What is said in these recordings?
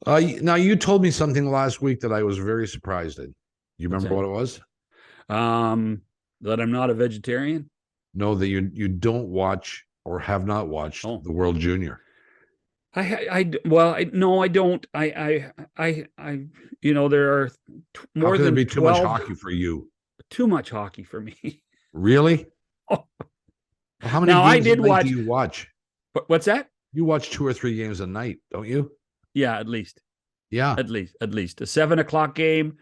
Now you told me something last week that I was very surprised in. You What's remember that? what it was? That I'm not a vegetarian. No, that you don't watch or have not watched Oh, the World Junior. well, no, I don't. There are How more can there than be too much 12, hockey for you? too much hockey for me. Really? Well, how many Now, I games a did night do watch, you watch? what's that? You watch 2 or 3 games a night, don't you? Yeah, at least, Yeah. at least a 7 o'clock game,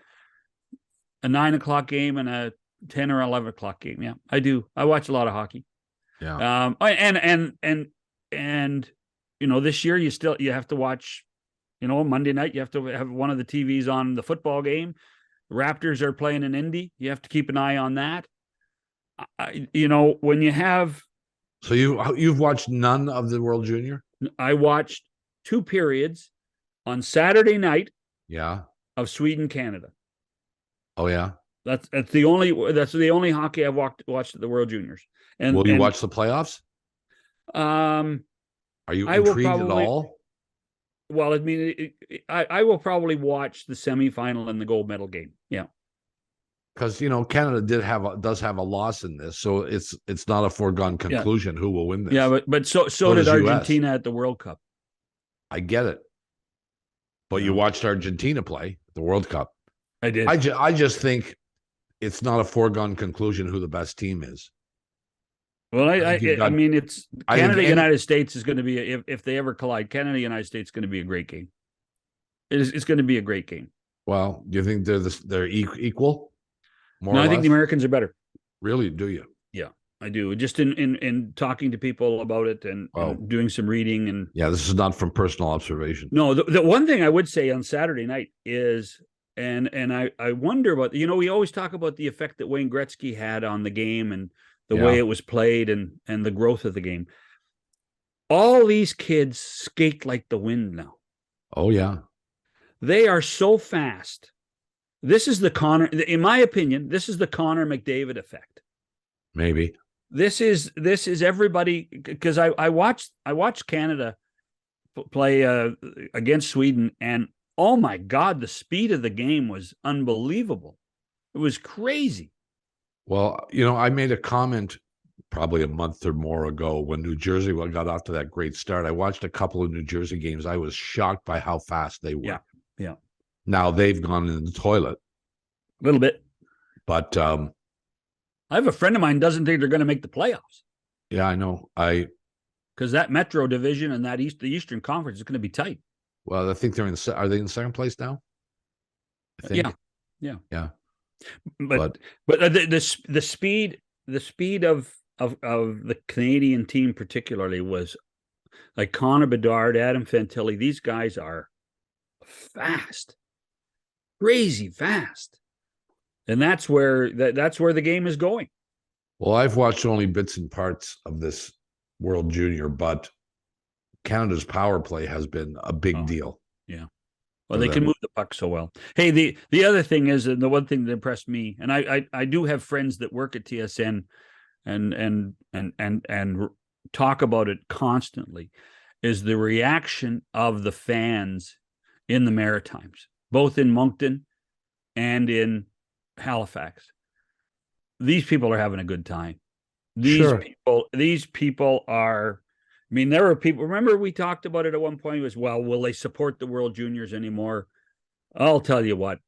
a 9 o'clock game, and a 10 or 11 o'clock game. Yeah, I do. I watch a lot of hockey. Yeah. And this year you have to watch. Monday night you have to have one of the TVs on the football game. The Raptors are playing in Indy. You have to keep an eye on that. When you have, So you've watched none of the World Junior? I watched 2 periods on Saturday night Yeah. of Sweden Canada. Oh yeah. That's the only hockey I've watched at the World Juniors. And Will you and watch the playoffs? um, Are you I will intrigued at probably. all? Well, I mean, I will probably watch the semifinal and the gold medal game. Yeah, Because Canada does have a loss in this, so it's not a foregone yeah, conclusion who will win yeah. this. But so So did does U.S. Argentina at the World Cup. I get it, but you Yeah, watched Argentina play the World Cup. I did. I just think it's not a foregone conclusion who the best team is. Well, I think you've I got. mean, it's I think Canada any. United States is going to be, if they ever collide, Canada United States is going to be a great game. It's going to be a great game. Well, do you think they're equal, more No, or I think the less? Americans are better. Really? Do you? Yeah, I do. Just in talking to people about it and, Oh, and doing some reading and yeah. This is not from personal observation. no, the one thing I would say on Saturday night is, and I wonder about, we always talk about the effect that Wayne Gretzky had on the game and the way Yeah. it was played and the growth of the game. All these kids skate like the wind now. Oh yeah. They are so fast. This is the Connor, in my opinion, this is the Connor McDavid effect. Maybe. This is everybody, because I watched Canada play against Sweden, and oh my God, the speed of the game was unbelievable. It was crazy. Well, I made a comment probably a month or more ago when New Jersey got off to that great start. I watched a couple of New Jersey games. I was shocked by how fast they Yeah, were. yeah, Now they've gone in the toilet, a little bit. but I have a friend of mine doesn't think they're going to make the playoffs yeah, I know. because that Metro division and the Eastern Conference is going to be tight. Well, I think are they in second place now? I Yeah, think. yeah. Yeah, But but the speed of the Canadian team particularly was like Connor Bedard, Adam Fantilli. These guys are fast, crazy fast, and that's where the game is going. well, I've watched only bits and parts of this World Junior, but Canada's power play has been a big Oh, deal yeah. Well, for they can them. move the puck so well. Hey, the other thing is, and the one thing that impressed me, and I do have friends that work at TSN and talk about it constantly, is the reaction of the fans in the Maritimes, both in Moncton and in Halifax. These people are having a good time. Sure. These people are. I mean, there were people. Remember, we talked about it at one point. Was, well, will they support the World Juniors anymore? I'll tell you what.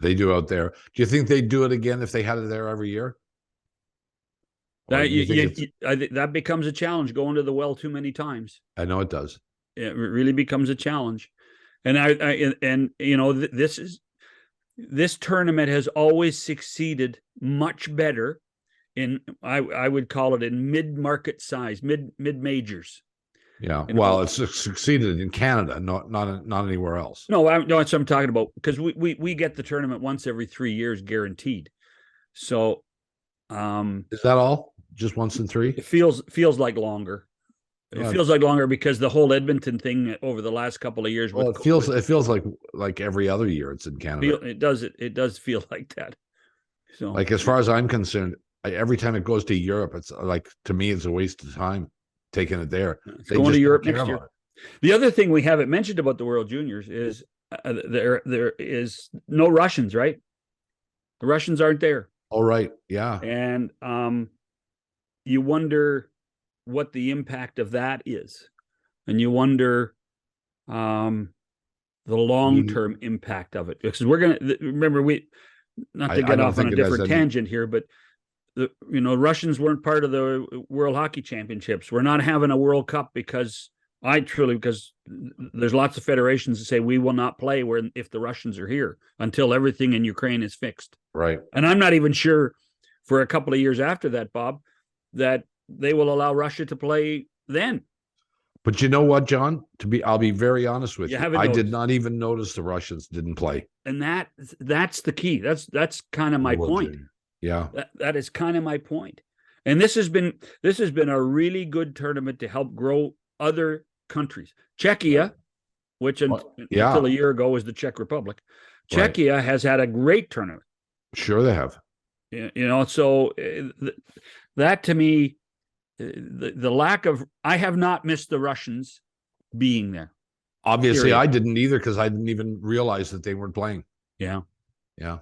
They do out there. Do you think they'd do it again if they had it there every year? Or That do you think it's? that becomes a challenge, going to the well too many times. I know it does. It really becomes a challenge. And this tournament has always succeeded much better in, I would call it, in mid-market size, mid majors. Yeah. You Well, know, it's succeeded in Canada, not anywhere else. no, that's what I'm talking about, because we get the tournament once every 3 years guaranteed. So Is that all? Just once in three? it feels like longer. It Well, feels like longer because the whole Edmonton thing over the last couple of years with it feels like every other year it's in Canada. it does feel like that. So Like as far as I'm concerned, every time it goes to Europe, it's like to me it's a waste of time taking it there. it's They going to just don't Europe care next about year. it. The other thing we haven't mentioned about the World Juniors is there is no Russians, right? The Russians aren't there. All right. Yeah. And you wonder what the impact of that is. And you wonder the long-term impact of it. Because we're going to remember, not to get off on a different tangent here, but Russians weren't part of the World Hockey Championships. We're not having a World Cup because there's lots of federations that say we will not play if the Russians are here until everything in Ukraine is fixed. Right. And I'm not even sure for a couple of years after that, Bob, that they will allow Russia to play then. But you know what, John? I'll be very honest with you. I did not even notice the Russians didn't play. And that's the key. That's kind of my point. Yeah. That is kind of my point. And this has been a really good tournament to help grow other countries. Czechia, which until a year ago was the Czech Republic. Czechia has had a great tournament. Sure they have. So that to me, the lack of, I have not missed the Russians being there. Obviously, I didn't either because I didn't even realize that they weren't playing. Yeah. Yeah.